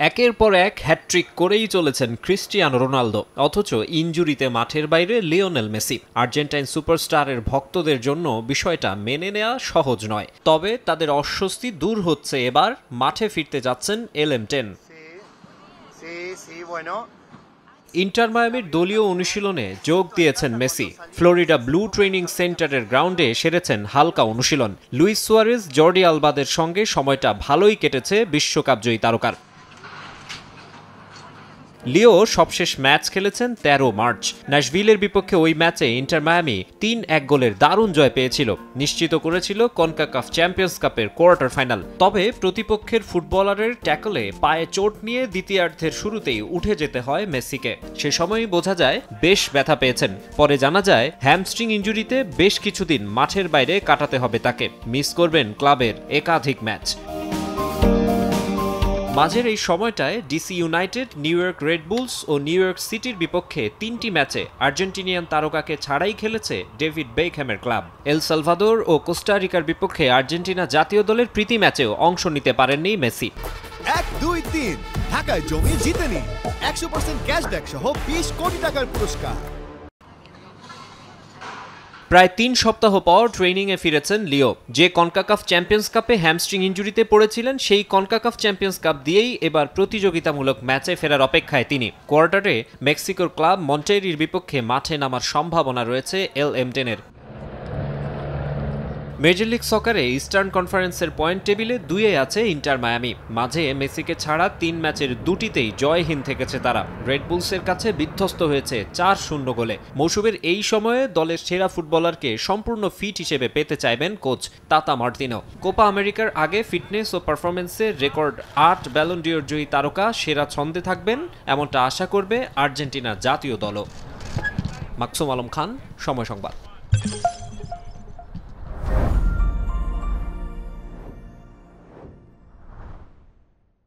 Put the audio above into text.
একের পর এক হ্যাটট্রিক করেই চলেছেন ক্রিস্টিয়ানো রোনালদো, অথচ ইনজুরিতে মাঠের বাইরে লিওনেল মেসি। আর্জেন্টাইন সুপারস্টারের ভক্তদের জন্য বিষয়টা মেনে নেওয়া সহজ নয়, তবে তাদের অস্বস্তি দূর হচ্ছে এবার মাঠে ফিরতে যাচ্ছেন LM10। ইন্টার মায়ামির দলীয় অনুশীলনে যোগ দিয়েছেন মেসি। ফ্লোরিডা ব্লু ট্রেনিং সেন্টারের গ্রাউন্ডে সেরেছেন হালকা অনুশীলন। লুইস সুয়ারেজ, জর্ডি আলবাদের সঙ্গে সময়টা ভালোই কেটেছে বিশ্বকাপজয়ী তারকার। লিও সবশেষ ম্যাচ খেলেছেন 13 মার্চ। ন্যাশভিলের বিপক্ষে ওই ম্যাচে ইন্টার মায়ামি 3-1 গোলের দারুণ জয় পেয়েছিল, নিশ্চিত করেছিল কনকাকাফ চ্যাম্পিয়ন্স কাপের কোয়ার্টার ফাইনাল। তবে প্রতিপক্ষের ফুটবলারের ট্যাকলে পায়ে চোট নিয়ে দ্বিতীয়ার্ধের শুরুতেই উঠে যেতে হয় মেসিকে। সে সময়ই বোঝা যায় বেশ ব্যথা পেয়েছেন। পরে জানা যায় হ্যামস্ট্রিং ইনজুরিতে বেশ কিছুদিন মাঠের বাইরে কাটাতে হবে তাকে। মিস করবেন ক্লাবের একাধিক ম্যাচ। মাঝের এই সময়টায় DC United, New York Red Bulls ও নিউ ইয়র্ক সিটির বিপক্ষে 3টি ম্যাচে আর্জেন্টিনিয়ান তারকাকে ছাড়াই খেলেছে ডেভিড বেকহ্যামের ক্লাব। এল সালভাদোর ও কোস্টারিকার বিপক্ষে আর্জেন্টিনা জাতীয় দলের প্রীতি ম্যাচেও অংশ নিতে পারেননি মেসি। 1-2-3 ঢাকায় জমি জিতে নিন 100% ক্যাশব্যাক সহ 20 কোটি টাকার পুরস্কার। প্রায় 3 সপ্তাহ পর ট্রেনিংয়ে ফিরেছেন লিও। যে কনকাকাফ চ্যাম্পিয়ন্স কাপে হ্যামস্ট্রিং ইনজুরিতে পড়েছিলেন, সেই কনকাকাফ চ্যাম্পিয়ন্স কাপ দিয়েই এবার প্রতিযোগিতামূলক ম্যাচে ফেরার অপেক্ষায় তিনি। কোয়ার্টারে মেক্সিকোর ক্লাব মন্টেরির বিপক্ষে মাঠে নামার সম্ভাবনা রয়েছে LM10-এর। মেজর লিগ সকারে ইস্টার্ন কনফারেন্সের পয়েন্ট টেবিলে 2-এ আছে ইন্টার মায়ামি। মাঝে মেসিকে ছাড়া 3 ম্যাচের 2টিতেই জয়হীন থেকেছে তারা। রেড বুলসের কাছে বিধ্বস্ত হয়েছে 4-0 গোলে। মৌসুমের এই সময়ে দলের সেরা ফুটবলারকে সম্পূর্ণ ফিট হিসেবে পেতে চাইবেন কোচ তাতা মার্তিনো। কোপা আমেরিকার আগে ফিটনেস ও পারফরমেন্সে রেকর্ড 8 ব্যালন ডিওর জয়ী তারকা সেরা ছন্দে থাকবেন, এমনটা আশা করবে আর্জেন্টিনা জাতীয় দলও। মাকসুম আলম খান, সময় সংবাদ।